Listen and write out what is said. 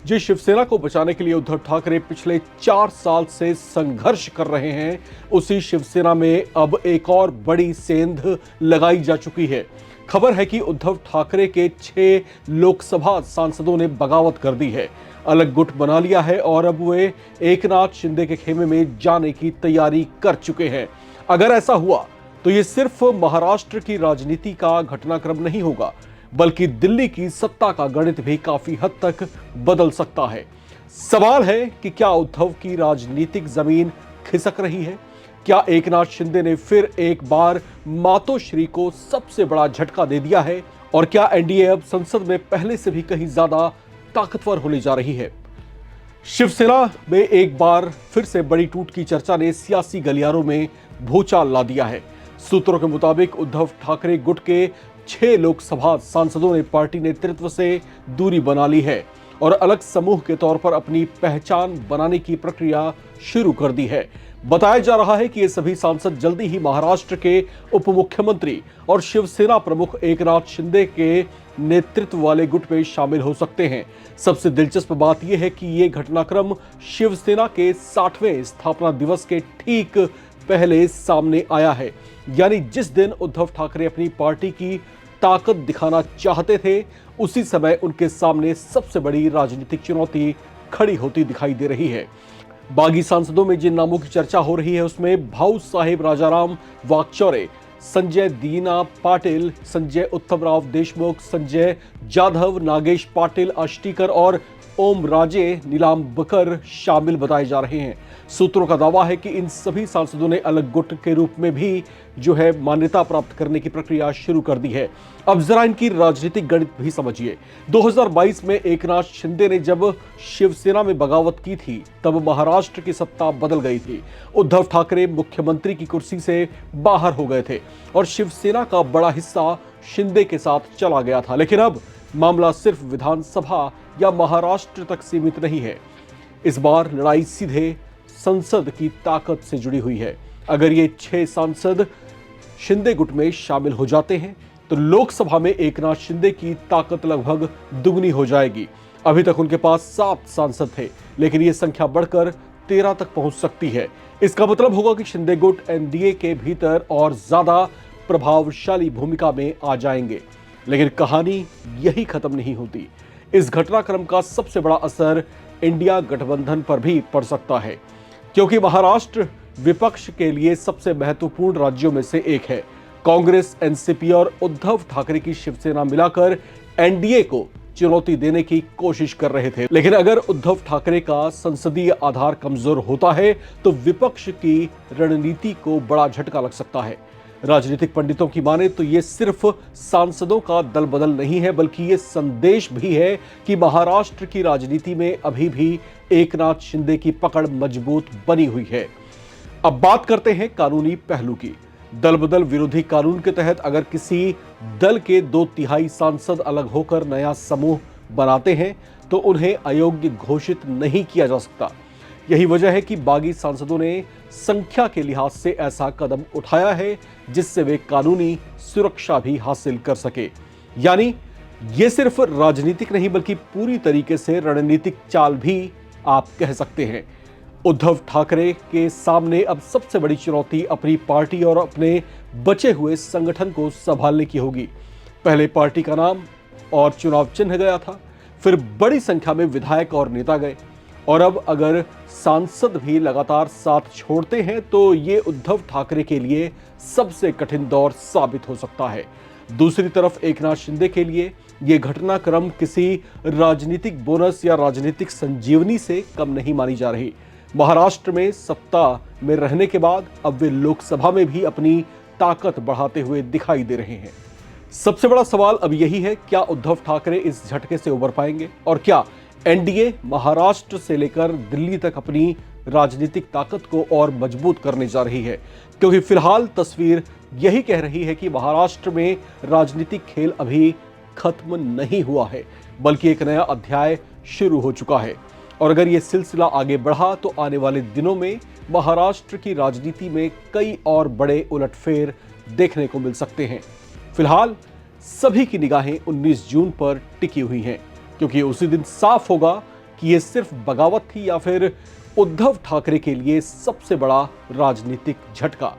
जिस शिवसेना को बचाने के लिए उद्धव ठाकरे पिछले 4 साल से संघर्ष कर रहे हैं, उसी शिवसेना में अब एक और बड़ी सेंध लगाई जा चुकी है। खबर है कि उद्धव ठाकरे के 6 लोकसभा सांसदों ने बगावत कर दी है, अलग गुट बना लिया है और अब वे एकनाथ शिंदे के खेमे में जाने की तैयारी कर चुके हैं। अगर ऐसा हुआ तो ये सिर्फ महाराष्ट्र की राजनीति का घटनाक्रम नहीं होगा, बल्कि दिल्ली की सत्ता का गणित भी काफी हद तक बदल सकता है। सवाल है कि क्या उद्धव की राजनीतिक जमीन खिसक रही है? क्या एकनाथ शिंदे ने फिर एक बार मातोश्री को सबसे बड़ा झटका दे दिया है? और क्या एनडीए अब संसद में पहले से भी कहीं ज्यादा ताकतवर होने जा रही है? शिवसेना में एक बार फिर से बड़ी टूट की चर्चा ने सियासी गलियारों में भूचाल ला दिया है। सूत्रों के मुताबिक उद्धव ठाकरे गुट के 6 लोकसभा सांसदों ने पार्टी नेतृत्व से दूरी बना ली है और अलग समूह के तौर पर अपनी पहचान बनाने की प्रक्रिया शुरू कर दी है। बताया जा रहा है कि ये सभी सांसद जल्दी ही महाराष्ट्र के उप मुख्यमंत्री और शिवसेना प्रमुख एकनाथ शिंदे के नेतृत्व वाले गुट में शामिल हो सकते हैं। सबसे दिलचस्प बात यह है कि ये घटनाक्रम शिवसेना के 60वें स्थापना दिवस के ठीक पहले सामने आया है। यानी जिस दिन उद्धव ठाकरे अपनी पार्टी की ताकत दिखाना चाहते थे, उसी समय उनके सामने सबसे बड़ी राजनीतिक चुनौती खड़ी होती दिखाई दे रही है। बागी सांसदों में जिन नामों की चर्चा हो रही है उसमें भाऊ साहेब राजाराम वाकचौरे, संजय दीना पाटिल, संजय उत्तमराव देशमुख, संजय जाधव, नागेश पाटिल आष्टीकर और ओम राजे नीलांबकर शामिल बताए जा रहे हैं। सूत्रों का दावा है कि इन सभी सांसदों ने अलग गुट के रूप में भी जो है मान्यता प्राप्त करने की प्रक्रिया शुरू कर दी है। अब जरा इनकी राजनीतिक गणित भी समझिए। 2022 में एकनाथ शिंदे ने जब शिवसेना में बगावत की थी, तब महाराष्ट्र की सत्ता बदल गई थी। उद्धव ठाकरे मुख्यमंत्री की कुर्सी से बाहर हो गए थे और शिवसेना का बड़ा हिस्सा शिंदे के साथ चला गया था। लेकिन अब मामला सिर्फ विधानसभा या महाराष्ट्र तक सीमित नहीं है। इस बार लड़ाई सीधे संसद की ताकत से जुड़ी हुई है। अगर ये 6 सांसद शिंदे गुट में शामिल हो जाते हैं तो लोकसभा में एकनाथ शिंदे की ताकत लगभग दुगनी हो जाएगी। अभी तक उनके पास 7 सांसद थे, लेकिन ये संख्या बढ़कर 13 तक पहुंच सकती है। इसका मतलब होगा कि शिंदे गुट एनडीए के भीतर और ज्यादा प्रभावशाली भूमिका में आ जाएंगे। लेकिन कहानी यही खत्म नहीं होती। इस घटनाक्रम का सबसे बड़ा असर इंडिया गठबंधन पर भी पड़ सकता है, क्योंकि महाराष्ट्र विपक्ष के लिए सबसे महत्वपूर्ण राज्यों में से एक है। कांग्रेस, एनसीपी और उद्धव ठाकरे की शिवसेना मिलाकर एनडीए को चुनौती देने की कोशिश कर रहे थे। लेकिन अगर उद्धव ठाकरे का संसदीय आधार कमजोर होता है तो विपक्ष की रणनीति को बड़ा झटका लग सकता है। राजनीतिक पंडितों की माने तो ये सिर्फ सांसदों का दल बदल नहीं है, बल्कि ये संदेश भी है कि महाराष्ट्र की राजनीति में अभी भी एकनाथ शिंदे की पकड़ मजबूत बनी हुई है। अब बात करते हैं कानूनी पहलू की। दल बदल विरोधी कानून के तहत अगर किसी दल के 2/3 सांसद अलग होकर नया समूह बनाते हैं तो उन्हें अयोग्य घोषित नहीं किया जा सकता। यही वजह है कि बागी सांसदों ने संख्या के लिहाज से ऐसा कदम उठाया है जिससे वे कानूनी सुरक्षा भी हासिल कर सके। यानी ये सिर्फ राजनीतिक नहीं बल्कि पूरी तरीके से रणनीतिक चाल भी आप कह सकते हैं। उद्धव ठाकरे के सामने अब सबसे बड़ी चुनौती अपनी पार्टी और अपने बचे हुए संगठन को संभालने की होगी। पहले पार्टी का नाम और चुनाव चिन्ह गया था, फिर बड़ी संख्या में विधायक और नेता गए, और अब अगर सांसद भी लगातार साथ छोड़ते हैं तो ये उद्धव ठाकरे के लिए सबसे कठिन दौर साबित हो सकता है। दूसरी तरफ एकनाथ शिंदे के लिए ये घटनाक्रम किसी राजनीतिक बोनस या राजनीतिक संजीवनी से कम नहीं मानी जा रही। महाराष्ट्र में सत्ता में रहने के बाद अब वे लोकसभा में भी अपनी ताकत बढ़ाते हुए दिखाई दे रहे हैं। सबसे बड़ा सवाल अब यही है, क्या उद्धव ठाकरे इस झटके से उबर पाएंगे और क्या एनडीए महाराष्ट्र से लेकर दिल्ली तक अपनी राजनीतिक ताकत को और मजबूत करने जा रही है? क्योंकि फिलहाल तस्वीर यही कह रही है कि महाराष्ट्र में राजनीतिक खेल अभी खत्म नहीं हुआ है, बल्कि एक नया अध्याय शुरू हो चुका है। और अगर ये सिलसिला आगे बढ़ा तो आने वाले दिनों में महाराष्ट्र की राजनीति में कई और बड़े उलटफेर देखने को मिल सकते हैं। फिलहाल सभी की निगाहें 19 जून पर टिकी हुई हैं, क्योंकि उसी दिन साफ होगा कि ये सिर्फ बगावत थी या फिर उद्धव ठाकरे के लिए सबसे बड़ा राजनीतिक झटका।